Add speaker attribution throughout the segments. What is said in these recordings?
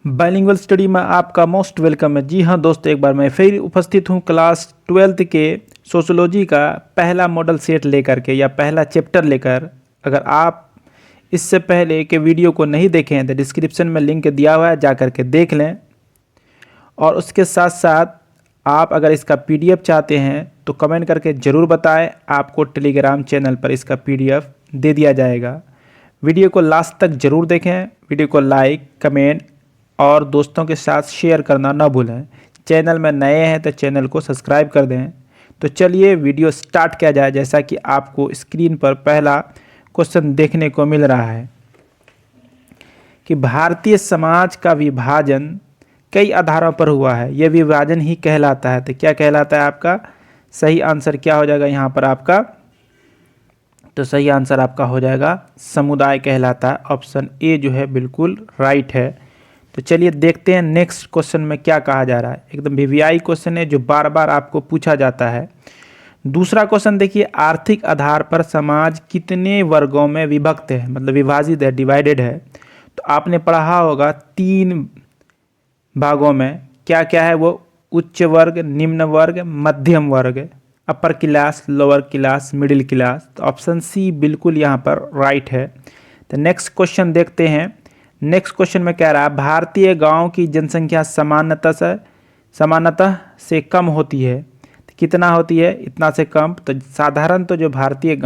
Speaker 1: Bilingual study में आपका most welcome है। जी हाँ दोस्तों, एक बार मैं फिर उपस्थित हूँ क्लास 12th के सोशियोलॉजी का पहला मॉडल सेट लेकर के या पहला चैप्टर लेकर। अगर आप इससे पहले के वीडियो को नहीं देखे हैं तो डिस्क्रिप्शन में लिंक दिया हुआ है, जा कर के देख लें। और उसके साथ साथ आप अगर इसका PDF चाहते हैं तो कमेंट करके ज़रूर बताएं, आपको टेलीग्राम चैनल पर इसका PDF दे दिया जाएगा। वीडियो को लास्ट तक ज़रूर देखें, वीडियो को लाइक कमेंट और दोस्तों के साथ शेयर करना ना भूलें। चैनल में नए हैं तो चैनल को सब्सक्राइब कर दें। तो चलिए वीडियो स्टार्ट किया जाए। जैसा कि आपको स्क्रीन पर पहला क्वेश्चन देखने को मिल रहा है कि भारतीय समाज का विभाजन कई आधारों पर हुआ है, यह विभाजन ही कहलाता है। तो क्या कहलाता है आपका सही आंसर क्या हो जाएगा यहाँ पर आपका? तो सही आंसर आपका हो जाएगा समुदाय कहलाता है। ऑप्शन ए जो है बिल्कुल राइट है। तो चलिए देखते हैं नेक्स्ट क्वेश्चन में क्या कहा जा रहा है। एकदम VVI क्वेश्चन है जो बार बार आपको पूछा जाता है। दूसरा क्वेश्चन देखिए, आर्थिक आधार पर समाज कितने वर्गों में विभक्त है, मतलब विभाजित है, डिवाइडेड है। तो आपने पढ़ा होगा 3 भागों में। क्या क्या है वो? उच्च वर्ग, निम्न वर्ग, मध्यम वर्ग, upper class, lower class, middle class. तो ऑप्शन सी बिल्कुल यहाँ पर राइट है। तो नेक्स्ट क्वेश्चन देखते हैं। नेक्स्ट क्वेश्चन में कह रहा है भारतीय गांव की जनसंख्या सामान्यतः से कम होती है। तो कितना होती है? इतना से कम। तो साधारण तो जो भारतीय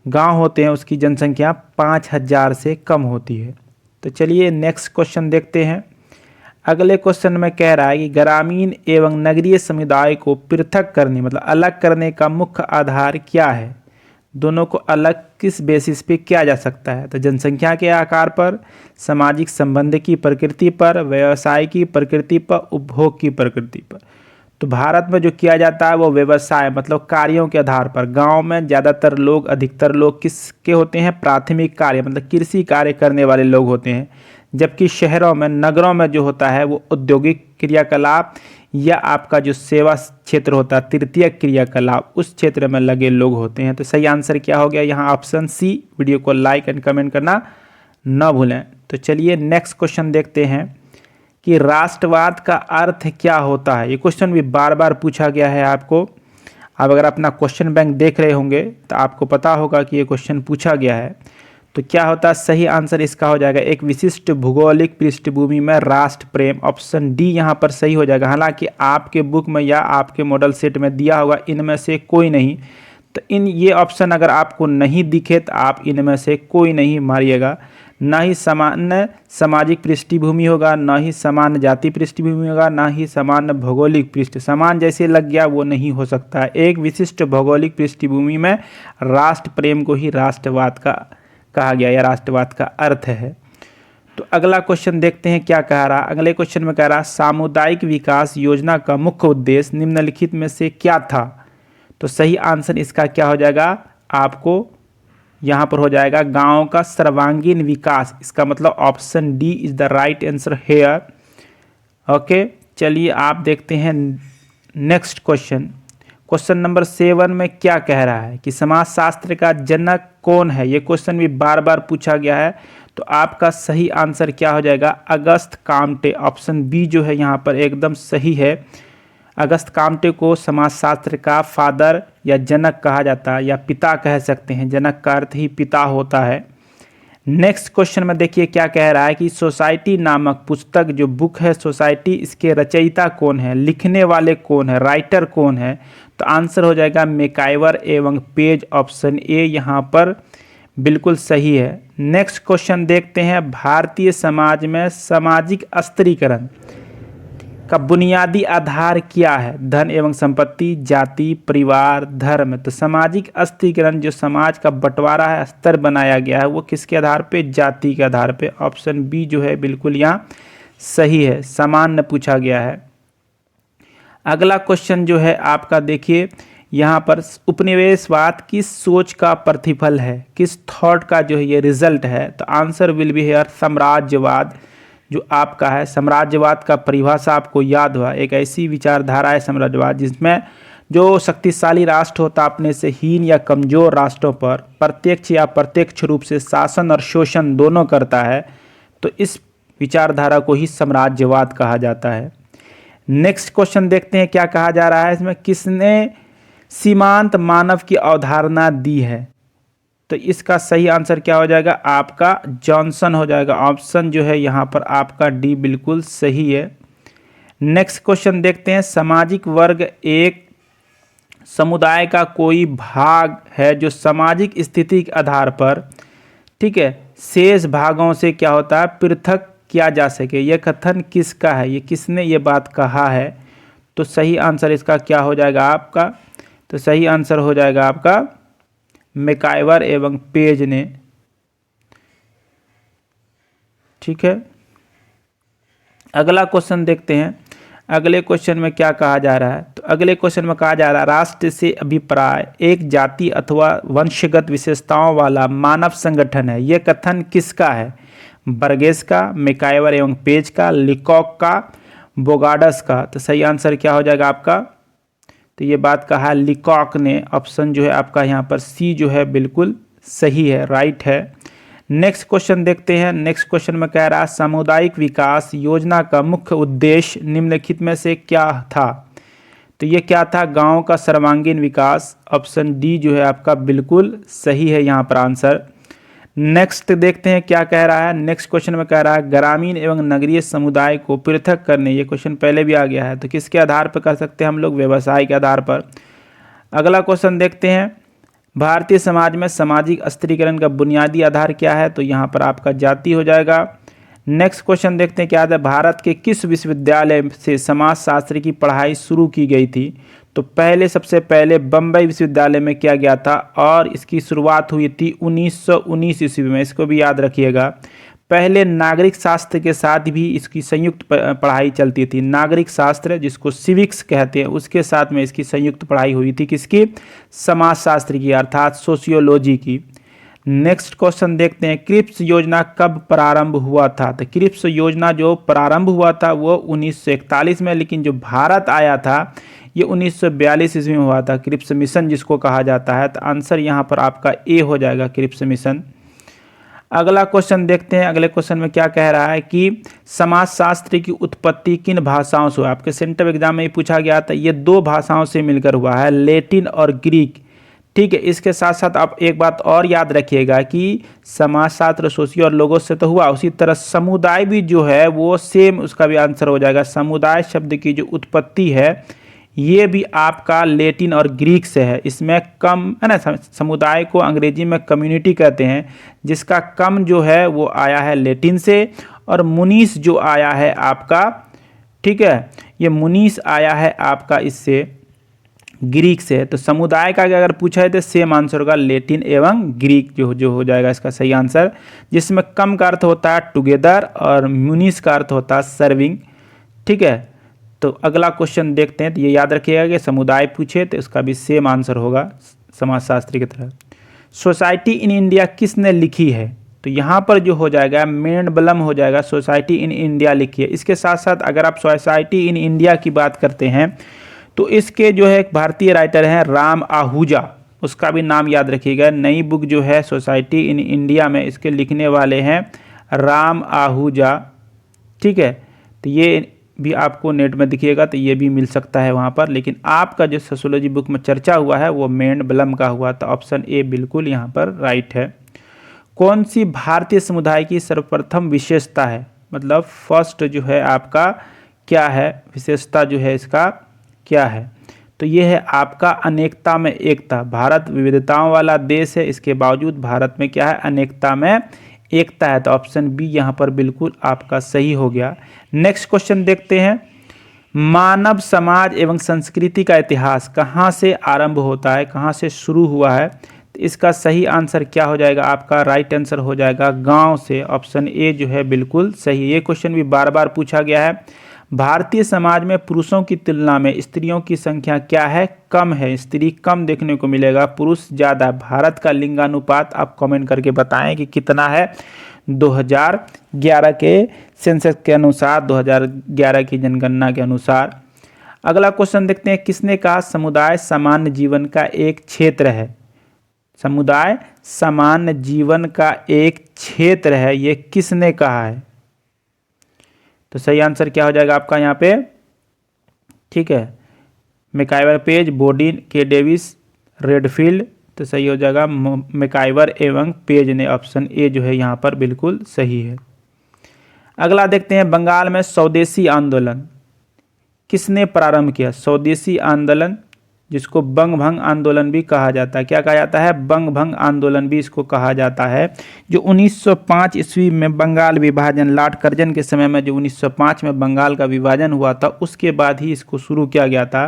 Speaker 1: गांव होते हैं उसकी जनसंख्या 5000 से कम होती है। तो चलिए नेक्स्ट क्वेश्चन देखते हैं। अगले क्वेश्चन में कह रहा है कि ग्रामीण एवं नगरीय समुदाय को पृथक करने, मतलब अलग करने का मुख्य आधार क्या है? दोनों को अलग किस बेसिस पे किया जा सकता है? तो जनसंख्या के आकार पर, सामाजिक संबंध की प्रकृति पर, व्यवसाय की प्रकृति पर, उपभोग की प्रकृति पर। तो भारत में जो किया जाता है वो व्यवसाय, मतलब कार्यों के आधार पर। गांव में ज़्यादातर लोग, अधिकतर लोग किसके होते हैं? प्राथमिक कार्य, मतलब कृषि कार्य करने वाले लोग होते हैं। जबकि शहरों में, नगरों में जो होता है वो औद्योगिक क्रियाकलाप या आपका जो सेवा क्षेत्र होता है, तृतीय क्रियाकलाप, उस क्षेत्र में लगे लोग होते हैं। तो सही आंसर क्या हो गया यहाँ? Option C. वीडियो को लाइक एंड कमेंट करना न भूलें। तो चलिए नेक्स्ट क्वेश्चन देखते हैं कि राष्ट्रवाद का अर्थ क्या होता है। ये क्वेश्चन भी बार बार पूछा गया है आपको। अब अगर अपना क्वेश्चन बैंक देख रहे होंगे तो आपको पता होगा कि ये क्वेश्चन पूछा गया है। तो क्या होता है? सही आंसर इसका हो जाएगा एक विशिष्ट भौगोलिक पृष्ठभूमि में राष्ट्र प्रेम। ऑप्शन डी यहाँ पर सही हो जाएगा। हालांकि आपके बुक में या आपके मॉडल सेट में दिया होगा इनमें से कोई नहीं। तो ये ऑप्शन अगर आपको नहीं दिखे तो आप इनमें से कोई नहीं मारिएगा। ना ही सामान्य सामाजिक पृष्ठभूमि होगा, ना ही सामान्य जाति पृष्ठभूमि होगा, ना ही सामान्य भौगोलिक पृष्ठ। समान जैसे लग गया वो नहीं हो सकता। एक विशिष्ट भौगोलिक पृष्ठभूमि में राष्ट्र प्रेम को ही राष्ट्रवाद का कहा गया या राष्ट्रवाद का अर्थ है। तो अगला क्वेश्चन देखते हैं क्या कह रहा है। अगले क्वेश्चन में कह रहा है सामुदायिक विकास योजना का मुख्य उद्देश्य निम्नलिखित में से क्या था? तो सही आंसर इसका क्या हो जाएगा? आपको यहाँ पर हो जाएगा गांव का सर्वांगीण विकास। इसका मतलब option D is the right answer here. Okay, चलिए आप देखते हैं नेक्स्ट क्वेश्चन। क्वेश्चन नंबर 7 में क्या कह रहा है कि समाजशास्त्र का जनक कौन है? ये क्वेश्चन भी बार बार पूछा गया है। तो आपका सही आंसर क्या हो जाएगा? Auguste Comte. ऑप्शन बी जो है यहाँ पर एकदम सही है। अगस्त काम्टे को समाजशास्त्र का फादर या जनक कहा जाता है, या पिता कह सकते हैं। जनक का अर्थ ही पिता होता है। नेक्स्ट क्वेश्चन में देखिए क्या कह रहा है कि सोसाइटी नामक पुस्तक, जो बुक है सोसाइटी, इसके रचयिता कौन है? लिखने वाले कौन है? राइटर कौन है? तो आंसर हो जाएगा मैकाइवर एवं पेज। ऑप्शन ए यहाँ पर बिल्कुल सही है। नेक्स्ट क्वेश्चन देखते हैं। भारतीय समाज में सामाजिक स्त्रीकरण का बुनियादी आधार क्या है? धन एवं संपत्ति, जाति, परिवार, धर्म। तो सामाजिक स्त्रीकरण, जो समाज का बंटवारा है, स्तर बनाया गया है, वो किसके आधार पे? जाति के आधार पे। ऑप्शन बी जो है बिल्कुल यहाँ सही है। सामान्य पूछा गया है। अगला क्वेश्चन जो है आपका देखिए, यहाँ पर उपनिवेशवाद किस सोच का प्रतिफल है? किस थॉट का जो है ये रिजल्ट है? तो आंसर विल बी हियर साम्राज्यवाद जो आपका है। साम्राज्यवाद का परिभाषा आपको याद हुआ, एक ऐसी विचारधारा है साम्राज्यवाद जिसमें जो शक्तिशाली राष्ट्र होता अपने से हीन या कमजोर राष्ट्रों पर प्रत्यक्ष या अप्रत्यक्ष रूप से शासन और शोषण दोनों करता है। तो इस विचारधारा को ही साम्राज्यवाद कहा जाता है। नेक्स्ट क्वेश्चन देखते हैं क्या कहा जा रहा है इसमें, किसने सीमांत मानव की अवधारणा दी है? तो इसका सही आंसर क्या हो जाएगा आपका जॉनसन हो जाएगा। ऑप्शन जो है यहाँ पर आपका डी बिल्कुल सही है। नेक्स्ट क्वेश्चन देखते हैं, सामाजिक वर्ग एक समुदाय का कोई भाग है जो सामाजिक स्थिति के आधार पर, ठीक है, शेष भागों से क्या होता है पृथक किया जा सके। यह कथन किसका है, ये किसने ये बात कहा है? तो सही आंसर इसका क्या हो जाएगा आपका, तो सही आंसर हो जाएगा आपका मैकाइवर एवं पेज ने। ठीक है, अगला क्वेश्चन देखते हैं। अगले क्वेश्चन में क्या कहा जा रहा है, तो अगले क्वेश्चन में कहा जा रहा है राष्ट्र से अभिप्राय एक जाति अथवा वंशगत विशेषताओं वाला मानव संगठन है। यह कथन किसका है? बर्गेस का, मैकाइवर एवं पेज का, लिकॉक का, बोगार्डस का। तो सही आंसर क्या हो जाएगा आपका, तो ये बात कहा है लिकॉक ने। ऑप्शन जो है आपका यहाँ पर सी जो है बिल्कुल सही है, राइट है। नेक्स्ट क्वेश्चन देखते हैं। नेक्स्ट क्वेश्चन में कह रहा है सामुदायिक विकास योजना का मुख्य उद्देश्य निम्नलिखित में से क्या था? तो ये क्या था, गांव का सर्वांगीण विकास। ऑप्शन डी जो है आपका बिल्कुल सही है यहाँ पर आंसर। नेक्स्ट देखते हैं क्या कह रहा है। नेक्स्ट क्वेश्चन में कह रहा है ग्रामीण एवं नगरीय समुदाय को पृथक करने, ये क्वेश्चन पहले भी आ गया है, तो किसके आधार पर कर सकते हैं हम लोग? व्यवसाय के आधार पर। अगला क्वेश्चन देखते हैं, भारतीय समाज में सामाजिक स्त्रीकरण का बुनियादी आधार क्या है? तो यहाँ पर आपका जाति हो जाएगा। नेक्स्ट क्वेश्चन देखते हैं क्या है, भारत के किस विश्वविद्यालय से समाजशास्त्र की पढ़ाई शुरू की गई थी? तो सबसे पहले बम्बई विश्वविद्यालय में किया गया था और इसकी शुरुआत हुई थी 1919 ईस्वी में, इसको भी याद रखिएगा। पहले नागरिक शास्त्र के साथ भी इसकी संयुक्त पढ़ाई चलती थी। नागरिक शास्त्र जिसको सिविक्स कहते हैं, उसके साथ में इसकी संयुक्त पढ़ाई हुई थी। किसकी? समाजशास्त्र की, अर्थात सोशियोलॉजी की। नेक्स्ट क्वेश्चन देखते हैं, क्रिप्स योजना कब प्रारंभ हुआ था? तो क्रिप्स योजना जो प्रारंभ हुआ था वो 1941 में, लेकिन जो भारत आया था ये 1942 ईस्वी में हुआ था, क्रिप्स मिशन जिसको कहा जाता है। तो आंसर यहाँ पर आपका ए हो जाएगा, क्रिप्स मिशन। अगला क्वेश्चन देखते हैं। अगले क्वेश्चन में क्या कह रहा है कि समाजशास्त्र की उत्पत्ति किन भाषाओं से हुआ? आपके सेंट्रल एग्जाम में ही पूछा गया था। ये दो भाषाओं से मिलकर हुआ है, लैटिन और ग्रीक। ठीक है, इसके साथ साथ आप एक बात और याद रखिएगा कि समाजशास्त्र सोशियो और लोगोस से तो हुआ, उसी तरह समुदाय भी जो है वो सेम, उसका भी आंसर हो जाएगा। समुदाय शब्द की जो उत्पत्ति है ये भी आपका लैटिन और ग्रीक से है। इसमें कम है ना, समुदाय को अंग्रेजी में कम्युनिटी कहते हैं, जिसका कम जो है वो आया है लैटिन से, और मुनीस जो आया है आपका, ठीक है, ये मुनीस आया है आपका इससे ग्रीक से। तो समुदाय का अगर पूछा है तो सेम आंसर होगा लैटिन एवं ग्रीक जो हो जाएगा इसका सही आंसर, जिसमें कम का अर्थ होता है टुगेदर और मुनीस का अर्थ होता है सर्विंग। ठीक है, तो अगला क्वेश्चन देखते हैं। तो ये याद रखिएगा कि समुदाय पूछे तो इसका भी सेम आंसर होगा समाजशास्त्री की तरह। सोसाइटी इन इंडिया किसने लिखी है? तो यहाँ पर जो हो जाएगा मेंडबलम हो जाएगा, सोसाइटी इन इंडिया लिखी है। इसके साथ साथ अगर आप सोसाइटी इन इंडिया की बात करते हैं तो इसके जो है एक भारतीय राइटर हैं राम आहूजा, उसका भी नाम याद रखिएगा। नई बुक जो है सोसाइटी इन इंडिया में इसके लिखने वाले हैं राम आहूजा। ठीक है, तो ये भी आपको नेट में दिखिएगा तो ये भी मिल सकता है वहाँ पर, लेकिन आपका जो सोशियोलॉजी बुक में चर्चा हुआ है वो मेंडबलम का हुआ, तो ऑप्शन ए बिल्कुल यहाँ पर राइट है। कौन सी भारतीय समुदाय की सर्वप्रथम विशेषता है? मतलब फर्स्ट जो है आपका क्या है, विशेषता जो है इसका क्या है? तो ये है आपका अनेकता में एकता। भारत विविधताओं वाला देश है, इसके बावजूद भारत में क्या है, अनेकता में एकता है। तो ऑप्शन बी यहाँ पर बिल्कुल आपका सही हो गया। नेक्स्ट क्वेश्चन देखते हैं, मानव समाज एवं संस्कृति का इतिहास कहाँ से आरंभ होता है, कहाँ से शुरू हुआ है? तो इसका सही आंसर क्या हो जाएगा आपका? राइट आंसर हो जाएगा गांव से। ऑप्शन ए जो है बिल्कुल सही। ये क्वेश्चन भी बार बार पूछा गया है। भारतीय समाज में पुरुषों की तुलना में स्त्रियों की संख्या क्या है? कम है, स्त्री कम देखने को मिलेगा, पुरुष ज़्यादा। भारत का लिंगानुपात आप कमेंट करके बताएं कि कितना है 2011 के सेंसस के अनुसार, 2011 की जनगणना के अनुसार। अगला क्वेश्चन देखते हैं, किसने कहा समुदाय सामान्य जीवन का एक क्षेत्र है? समुदाय सामान्य जीवन का एक क्षेत्र है, ये किसने कहा है? तो सही आंसर क्या हो जाएगा आपका यहाँ पे, ठीक है, मैकाइवर पेज, बोडिन, के डेविस, रेडफील्ड। तो सही हो जाएगा मैकाइवर एवं पेज ने, ऑप्शन ए जो है यहाँ पर बिल्कुल सही है। अगला देखते हैं, बंगाल में स्वदेशी आंदोलन किसने प्रारंभ किया? स्वदेशी आंदोलन जिसको बंग भंग आंदोलन भी कहा जाता है, क्या कहा जाता है? बंग भंग आंदोलन भी इसको कहा जाता है, जो 1905 ईस्वी में बंगाल विभाजन, लॉर्ड कर्जन के समय में जो 1905 में बंगाल का विभाजन हुआ था, उसके बाद ही इसको शुरू किया गया था।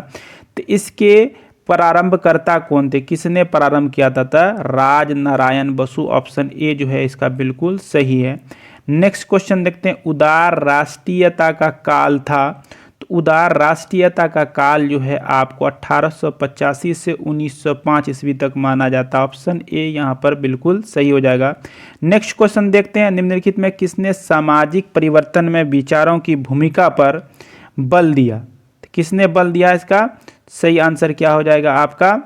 Speaker 1: तो इसके प्रारंभकर्ता कौन थे, किसने प्रारंभ किया था? राज नारायण बसु, ऑप्शन ए जो है इसका बिल्कुल सही है। नेक्स्ट क्वेश्चन देखते हैं, उदार राष्ट्रीयता का काल था। तो उदार राष्ट्रीयता का काल जो है आपको 1885 से 1905 ईस्वी तक माना जाता है, ऑप्शन ए यहाँ पर बिल्कुल सही हो जाएगा। नेक्स्ट क्वेश्चन देखते हैं, निम्नलिखित में किसने सामाजिक परिवर्तन में विचारों की भूमिका पर बल दिया? तो किसने बल दिया? इसका सही आंसर क्या हो जाएगा आपका?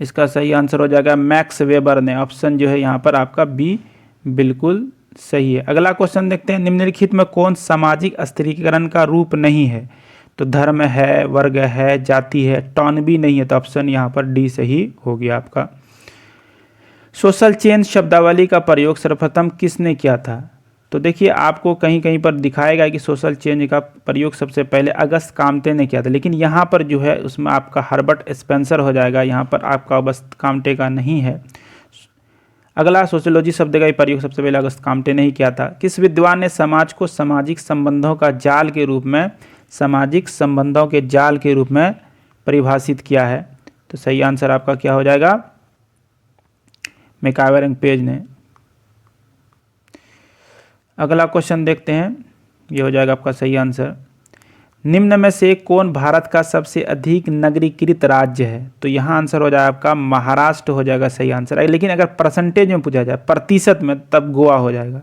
Speaker 1: इसका सही आंसर हो जाएगा मैक्स वेबर ने, ऑप्शन जो है यहाँ पर आपका बी बिल्कुल सही है। अगला क्वेश्चन देखते हैं, निम्नलिखित में कौन सामाजिक स्थिरीकरण का रूप नहीं है? तो धर्म है, वर्ग है, जाति है, टॉन भी नहीं है, तो ऑप्शन यहाँ पर डी सही हो गया आपका। सोशल चेंज शब्दावली का प्रयोग सर्वप्रथम किसने किया था? तो देखिए आपको कहीं कहीं पर दिखाएगा कि सोशल चेंज का प्रयोग सबसे पहले अगस्त काम्टे ने किया था, लेकिन यहाँ पर जो है उसमें आपका हर्बर्ट स्पेंसर हो जाएगा, यहाँ पर आपका अगस्त काम्टे का नहीं है। अगला, सोशियोलॉजी शब्द का प्रयोग सबसे पहले अगस्त काम्टे ने ही किया था। किस विद्वान ने समाज को सामाजिक संबंधों का जाल के रूप में, सामाजिक संबंधों के जाल के रूप में परिभाषित किया है? तो सही आंसर आपका क्या हो जाएगा? मैकाइवर एंड पेज ने। अगला क्वेश्चन देखते हैं, ये हो जाएगा आपका सही आंसर। निम्न में से कौन भारत का सबसे अधिक नगरीकृत राज्य है? तो यहाँ आंसर हो जाएगा आपका महाराष्ट्र हो जाएगा सही आंसर है, लेकिन अगर परसेंटेज में पूछा जाए, प्रतिशत में, तब गोवा हो जाएगा,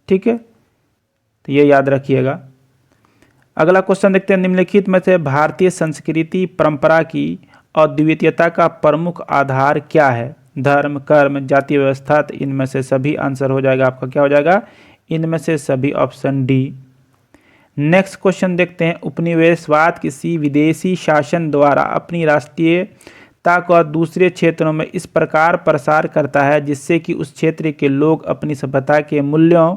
Speaker 1: ठीक है, तो ये याद रखिएगा। अगला क्वेश्चन देखते हैं, निम्नलिखित में से भारतीय संस्कृति परंपरा की अद्वितीयता का प्रमुख आधार क्या है? धर्म, कर्म, जातीय व्यवस्था। तो इनमें से सभी आंसर हो जाएगा आपका क्या हो जाएगा? इनमें से सभी, ऑप्शन डी। नेक्स्ट क्वेश्चन देखते हैं, उपनिवेशवाद किसी विदेशी शासन द्वारा अपनी राष्ट्रीयता को दूसरे क्षेत्रों में इस प्रकार प्रसार करता है जिससे कि उस क्षेत्र के लोग अपनी सभ्यता के मूल्यों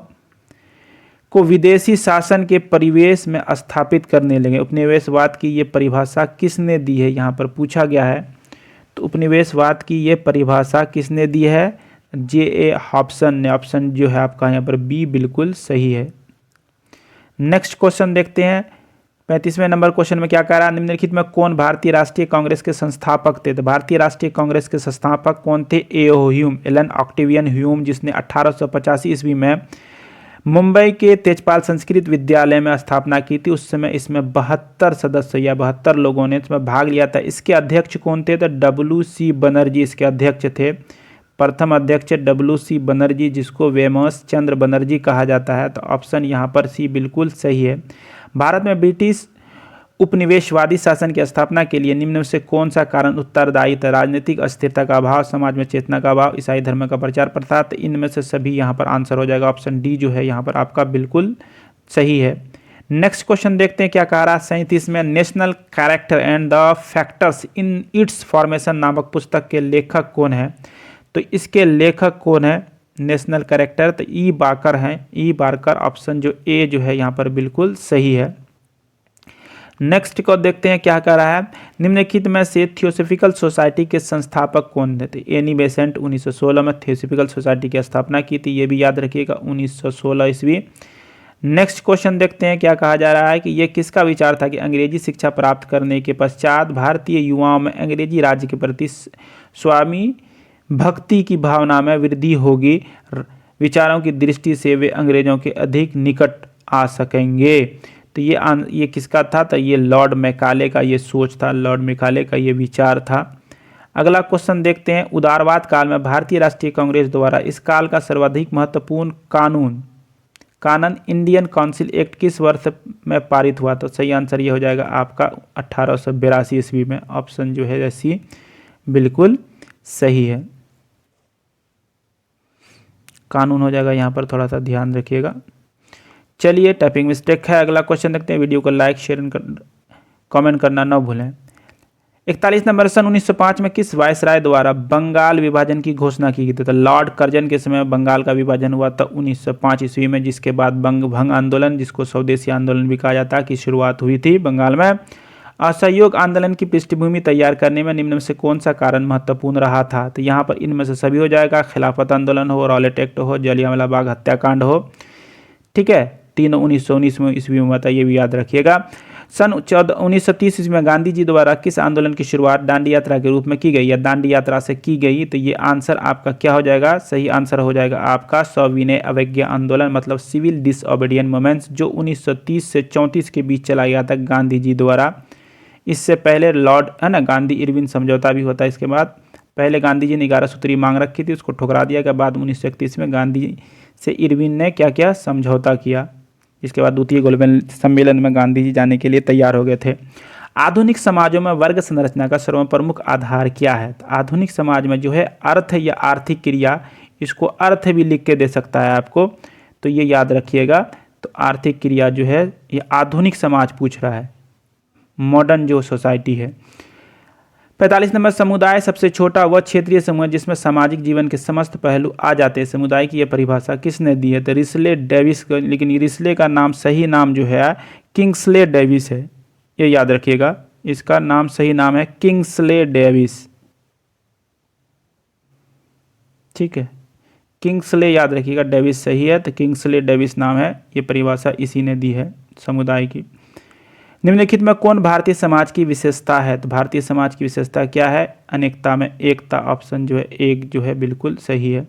Speaker 1: को विदेशी शासन के परिवेश में स्थापित करने लगे। उपनिवेशवाद की ये परिभाषा किसने दी है, यहाँ पर पूछा गया है। तो उपनिवेशवाद की ये परिभाषा किसने दी है? जे.ए. हॉब्सन ने, ऑप्शन जो है आपका यहाँ पर बी बिल्कुल सही है। नेक्स्ट क्वेश्चन देखते हैं, 35वें नंबर क्वेश्चन में क्या कह रहा है, निम्नलिखित में कौन भारतीय राष्ट्रीय कांग्रेस के संस्थापक थे? तो भारतीय राष्ट्रीय कांग्रेस के संस्थापक कौन थे? A O. Hume, Allan Octavian Hume, जिसने 1885 ईस्वी में मुंबई के तेजपाल संस्कृत विद्यालय में स्थापना की थी। उस समय इसमें 72 सदस्य या 72 लोगों ने इसमें भाग लिया था। इसके अध्यक्ष कौन थे? तो W.C. बनर्जी इसके अध्यक्ष थे। प्रथम अध्यक्ष W.C. बनर्जी, जिसको वेमस चंद्र बनर्जी कहा जाता है। तो ऑप्शन यहाँ पर सी बिल्कुल सही है। भारत में ब्रिटिश उपनिवेशवादी शासन की स्थापना के लिए निम्न में से कौन सा कारण उत्तरदायी था? राजनीतिक अस्थिरता का अभाव, समाज में चेतना का अभाव, ईसाई धर्म का प्रचार प्रसार। तो इनमें से सभी यहाँ पर आंसर हो जाएगा, ऑप्शन डी जो है यहाँ पर आपका बिल्कुल सही है। नेक्स्ट क्वेश्चन देखते हैं क्या कह रहा है, 37 में, national character and the factors in its formation नामक पुस्तक के लेखक कौन है? तो इसके लेखक कौन है नेशनल कैरेक्टर? तो ई बाकर हैं, ई बाकर, ऑप्शन जो ए जो है यहाँ पर बिल्कुल सही है। नेक्स्ट को देखते हैं क्या कह रहा है, निम्नलिखित में से थियोसॉफिकल सोसाइटी के संस्थापक कौन थे? तो एनी बेसेंट 1916 में थियोसॉफिकल सोसाइटी की स्थापना की थी, ये भी याद रखिएगा, 1916 ईस्वी। नेक्स्ट क्वेश्चन देखते हैं क्या कहा जा रहा है कि यह किसका विचार था कि अंग्रेजी शिक्षा प्राप्त करने के पश्चात भारतीय युवाओं में अंग्रेजी राज्य के प्रति स्वामी भक्ति की भावना में वृद्धि होगी, विचारों की दृष्टि से वे अंग्रेजों के अधिक निकट आ सकेंगे। तो ये किसका था? तो ये लॉर्ड मैकाले का ये सोच था, लॉर्ड मैकाले का ये विचार था। अगला क्वेश्चन देखते हैं, उदारवाद काल में भारतीय राष्ट्रीय कांग्रेस द्वारा इस काल का सर्वाधिक महत्वपूर्ण कानून इंडियन काउंसिल एक्ट किस वर्ष में पारित हुआ? तो सही आंसर ये हो जाएगा आपका 1882 ईस्वी में, ऑप्शन जो है सी बिल्कुल सही है। कानून हो जाएगा यहाँ पर, थोड़ा सा ध्यान रखिएगा। चलिए टाइपिंग मिस्टेक है। अगला क्वेश्चन देखते हैं। वीडियो को लाइक शेयर कमेंट करना न भूलें। 41 नंबर, सन 1905 में किस वायसराय द्वारा बंगाल विभाजन की घोषणा की गई थी? तो लॉर्ड कर्जन के समय बंगाल का विभाजन हुआ था 1905 ईस्वी में, जिसके बाद बंग भंग आंदोलन, जिसको स्वदेशी आंदोलन भी कहा जाता है, की शुरुआत हुई थी बंगाल में। असहयोग आंदोलन की पृष्ठभूमि तैयार करने में निम्न में से कौन सा कारण महत्वपूर्ण रहा था? तो यहाँ पर इनमें से सभी हो जाएगा। खिलाफत आंदोलन हो, रॉलेट एक्ट हो, जलियांवाला बाग हत्याकांड हो। ठीक है, तीनों 1919 में ईस्वी में हुआ था, ये भी याद रखिएगा। सन 1930 ईस्वी में गांधी जी द्वारा किस आंदोलन की शुरुआत दांडी यात्रा के रूप में की गई या दांडी यात्रा से की गई? तो ये आंसर आपका क्या हो जाएगा? सही आंसर हो जाएगा आपका सविनय अवज्ञा आंदोलन, मतलब सिविल डिसओबीडियंट मूवमेंट्स, जो 1930 से 34 के बीच चलाया गया था गांधी जी द्वारा। इससे पहले लॉर्ड है ना गांधी इरविन समझौता भी होता है। इसके बाद पहले गांधी जी ने 11 सूत्री मांग रखी थी, उसको ठुकरा दिया गया। बाद 1931 में गांधी से इरविन ने क्या किया? समझौता किया। इसके बाद द्वितीय गोलमेज सम्मेलन में गांधी जी जाने के लिए तैयार हो गए थे। आधुनिक समाजों में वर्ग संरचना का सर्वप्रमुख आधार क्या है? तो आधुनिक समाज में जो है अर्थ या आर्थिक क्रिया, इसको अर्थ भी लिख के दे सकता है आपको, तो ये याद रखिएगा। तो आर्थिक क्रिया जो है ये आधुनिक समाज पूछ रहा है, मॉडर्न जो सोसाइटी है। 45 नंबर, समुदाय सबसे छोटा वह क्षेत्रीय समूह है जिसमें सामाजिक जीवन के समस्त पहलू आ जाते हैं। समुदाय की यह परिभाषा किसने दी है? तो रिस्ले डेविस, लेकिन रिस्ले का नाम सही नाम जो है किंग्सले डेविस है, ये याद रखिएगा। इसका नाम सही नाम है किंग्सले डेविस। ठीक है, किंग्सले याद रखिएगा, डेविस सही है, तो किंग्सले डेविस नाम है। ये परिभाषा इसी ने दी है समुदाय की। निम्नलिखित में कौन भारतीय समाज की विशेषता है? तो भारतीय समाज की विशेषता क्या है? अनेकता में एकता। ऑप्शन जो है एक जो है बिल्कुल सही है।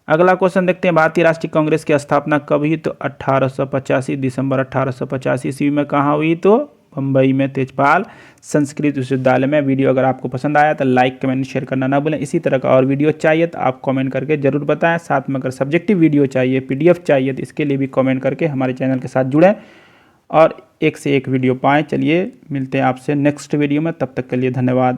Speaker 1: अगला क्वेश्चन देखते हैं। भारतीय राष्ट्रीय कांग्रेस की स्थापना कब हुई? तो 1885 दिसंबर 1885 ईस्वी में। कहाँ हुई? तो मुंबई में, तेजपाल संस्कृत विश्वविद्यालय में। वीडियो अगर आपको पसंद आया तो लाइक कमेंट शेयर करना ना भूलें। इसी तरह का और वीडियो चाहिए तो आप कमेंट करके जरूर बताएं। साथ में अगर सब्जेक्टिव वीडियो चाहिए, PDF चाहिए, तो इसके लिए भी कमेंट करके हमारे चैनल के साथ जुड़ें और एक से एक वीडियो पाएँ। चलिए मिलते हैं आपसे नेक्स्ट वीडियो में, तब तक के लिए धन्यवाद।